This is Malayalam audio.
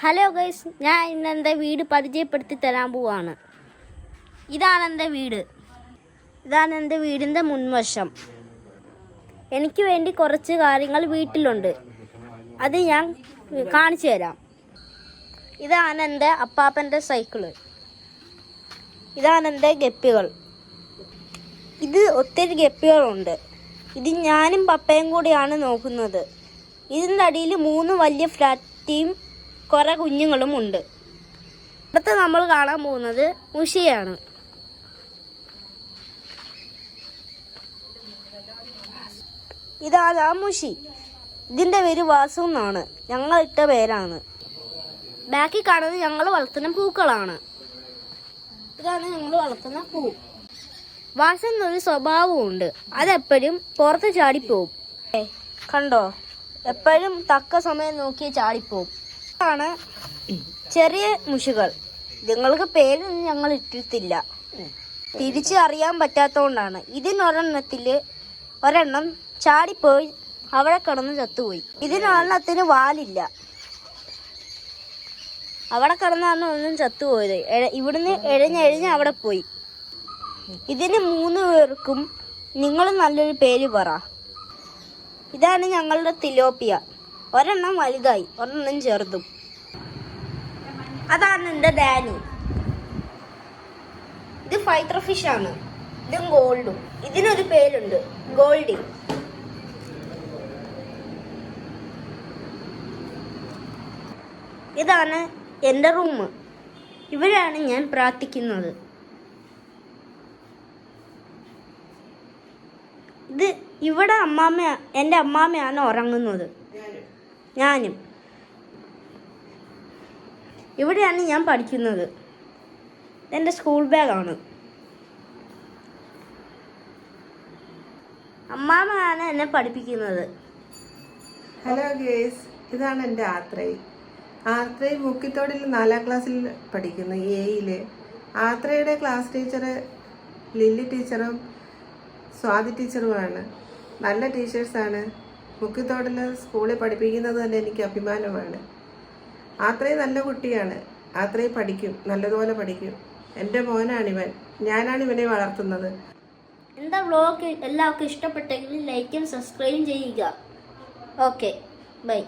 ഹലോ ഗൈസ്, ഞാൻ ഇന്ന് എൻ്റെ വീട് പരിചയപ്പെടുത്തി തരാൻ പോവാണ്. ഇതാണ് എൻ്റെ വീടിൻ്റെ മുൻവശം. എനിക്ക് വേണ്ടി കുറച്ച് കാര്യങ്ങൾ വീട്ടിലുണ്ട്, അത് ഞാൻ കാണിച്ചു തരാം. ഇതാണ് എൻ്റെ അപ്പാപ്പൻ്റെ സൈക്കിള്. ഇതാണ് എൻ്റെ ഗപ്പികൾ. ഇത് ഒത്തിരി ഗപ്പികളുണ്ട്. ഇത് ഞാനും പപ്പയും കൂടിയാണ് നോക്കുന്നത്. ഇതിൻ്റെ അടിയിൽ 3 വലിയ ഫ്ലാറ്റും കുറേ കുഞ്ഞുങ്ങളും ഉണ്ട്. അടുത്ത് നമ്മൾ കാണാൻ പോകുന്നത് മുഷിയാണ്. ഇതാണ് ആ മുഷി. ഇതിൻ്റെ പേര് വാസു എന്നാണ്, ഞങ്ങളിട്ട പേരാണ്. ബാക്കി കാണുന്നത് ഞങ്ങൾ വളർത്തുന്ന പൂക്കളാണ്. ഇതാണ് ഞങ്ങൾ വളർത്തുന്ന പൂ. വാസന്നൊരു സ്വഭാവമുണ്ട്, അതെപ്പോഴും പുറത്ത് ചാടിപ്പോവും. കണ്ടോ, എപ്പോഴും തക്ക സമയം നോക്കി ചാടിപ്പോവും. ആണ് ചെറിയ മുഷികൾ. നിങ്ങൾക്ക് പേരൊന്നും ഞങ്ങൾ ഇട്ടിട്ടില്ല, തിരിച്ച് അറിയാൻ പറ്റാത്തതുകൊണ്ടാണ്. ഒരെണ്ണം ചാടിപ്പോയി അവിടെ കിടന്ന് ചത്തുപോയി. ഇതിനൊരെണ്ണത്തിന് വാലില്ല, അവിടെ കിടന്നാണ് ഒന്നും ചത്തുപോയത്. ഇവിടുന്ന് എഴഞ്ഞെഴഞ്ഞ് അവിടെ പോയി. ഇതിന് 3 പേർക്കും നിങ്ങൾ നല്ലൊരു പേര് പറ. ഇതാണ് ഞങ്ങളുടെ തിലോപ്പിയ. ഒരെണ്ണം വലുതായി, ഒരെണ്ണം ചെറുതും. അതാണ് എൻ്റെ ഡാനി. ഇത് ഫൈറ്റർ ഫിഷ് ആണ്. ഇതും ഗോൾഡും. ഇതിനൊരു പേരുണ്ട്, ഗോൾഡി. ഇതാണ് എൻ്റെ റൂം. ഇവിടെയാണ് ഞാൻ പ്രാർത്ഥിക്കുന്നത്. ഇവിടെ എൻ്റെ അമ്മാമ്മയാണ് ഉറങ്ങുന്നത്, ഞാനും. ഇവിടെയാണ് ഞാൻ പഠിക്കുന്നത്. എൻ്റെ സ്കൂൾ ബാഗാണ്. അമ്മാമ്മയാണ് എന്നെ പഠിപ്പിക്കുന്നത്. ഹലോ ഗേസ്, ഇതാണ് എൻ്റെ ആത്രയ് മുക്കിത്തോടിൽ 4ാം ക്ലാസ്സിൽ പഠിക്കുന്നു, എയില്. ആത്രയുടെ ക്ലാസ് ടീച്ചർ ലില്ലി ടീച്ചറും സ്വാതി ടീച്ചറുമാണ്. നല്ല ടീച്ചേഴ്സാണ്. മുക്കിത്തോടിൽ സ്കൂളിൽ പഠിപ്പിക്കുന്നത് തന്നെ എനിക്ക് അഭിമാനമാണ്. ആത്രയും നല്ല കുട്ടിയാണ്. ആത്രയും പഠിക്കും, നല്ലതുപോലെ പഠിക്കും. എൻ്റെ മോനാണിവൻ. ഞാനാണ് ഇവനെ വളർത്തുന്നത്. എൻ്റെ വ്ലോഗ് എല്ലാവർക്കും ഇഷ്ടപ്പെട്ടെങ്കിൽ ലൈക്കും സബ്സ്ക്രൈബും ചെയ്യുക. Okay, by.